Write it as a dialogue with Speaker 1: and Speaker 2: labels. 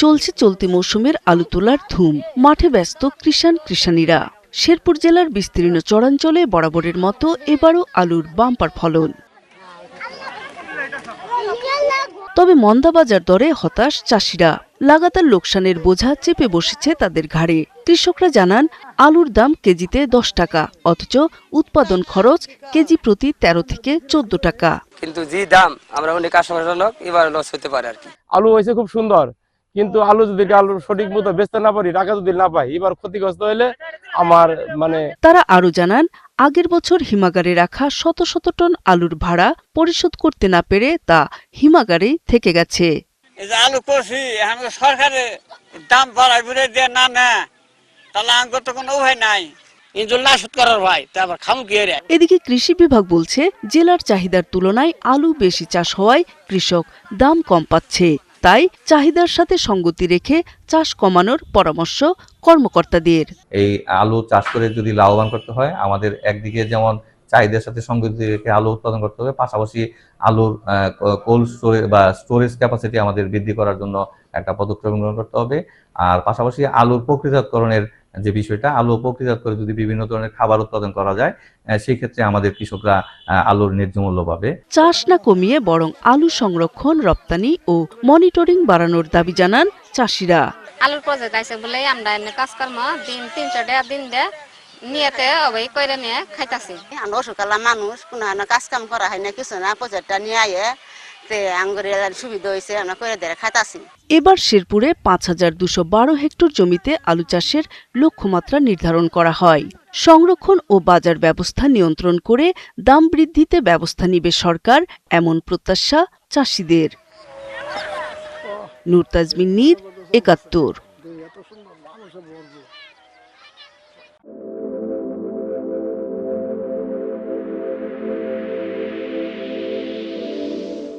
Speaker 1: চলছে চলতি মৌসুমের আলু তোলার ধুম। মাঠে ব্যস্ত কৃষাণীরা। শেরপুর জেলার বিস্তীর্ণ চরাঞ্চলে বরাবরের মতো এবারও আলুর বাম্পার ফলন। তবে মন্দা বাজার দরে হতাশ চাষিরা। লাগাতার লোকসানের বোঝা চেপে বসেছে তাদের ঘাড়ে। কৃষকরা জানান, আলুর দাম কেজিতে 10 টাকা, অথচ উৎপাদন খরচ কেজি প্রতি 13 থেকে 14 টাকা।
Speaker 2: কিন্তু যে দাম আমরা অনেক আশাজনক, এবার লস হতে পারে আর কি।
Speaker 3: আলু হয়েছে খুব সুন্দর, কিন্তু আলু যদি আলুর সঠিক মতো বেচতে না পারি, টাকা যদি না পাই, এবার ক্ষতিগ্রস্ত হলে আমার
Speaker 1: তারা আরো জানান, আগের বছর হিমাগারে রাখা শত শত টন আলুর ভাড়া পরিশোধ করতে না পেরে তা হিমাগারেই থেকে গেছে।
Speaker 4: আলু করছি, সরকারের দাম বাড়াই বলে দিয়ে না তাহলে আমার তো কোনো উপায় নাই।
Speaker 1: এদিকে কৃষি বিভাগ বলছে, জেলার চাহিদার তুলনায় আলু বেশি চাষ হওয়ায় কৃষক দাম কম পাচ্ছে। তাই চাহিদার সাথে সঙ্গতি রেখে চাষ কমানোর পরামর্শ কর্মকর্তাদের।
Speaker 5: এই আলু চাষ করে যদি লাভবান করতে হয়, আমাদের একদিকে যেমন চাহিদার সাথে সঙ্গতি রেখে আলু উৎপাদন করতে হবে, পাশাপাশি আলুর কোল্ড স্টোরেজ বা স্টোরেজ ক্যাপাসিটি আমাদের বৃদ্ধি করার জন্য একটা পদক্ষেপ গ্রহণ করতে হবে। আর পাশাপাশি আলুর প্রক্রিয়াজাতকরণের যে বিষয়টা, আলু প্রক্রিয়াজাত করে যদি বিভিন্ন ধরনের খাবার উৎপাদন করা যায়, সেই ক্ষেত্রে আমাদের কৃষকরা আলুর ন্যায্য মূল্য পাবে।
Speaker 1: চাষ না কমিয়ে বরং আলু সংরক্ষণ, রপ্তানি ও মনিটরিং বাড়ানোর দাবি জানান চাষিরা।
Speaker 6: আলুর প্রজেক্ট আছে বলে আমরা কাজকর্ম দিন 300 টাকা দিন দে নিয়েতে অবৈ কইরা নিয়ে খাইতাছি।
Speaker 7: আমরা অসুখালা মানুষ, কোনো কাজ কাম করা হয় না, কিছু না, প্রজেক্টটা নিয়ে আয়ে সুবিধা হয়েছে, আমরা করে দিয়ে খাইতাছি।
Speaker 1: এবার শেরপুরে 5212 হেক্টর জমিতে আলু চাষের লক্ষ্যমাত্রা নির্ধারণ করা হয়। সংরক্ষণ ও বাজার ব্যবস্থা নিয়ন্ত্রণ করে দাম বৃদ্ধিতে ব্যবস্থা নিবে সরকার, এমন প্রত্যাশা চাষিদের। নূর তাজমিন নীর, ৭১।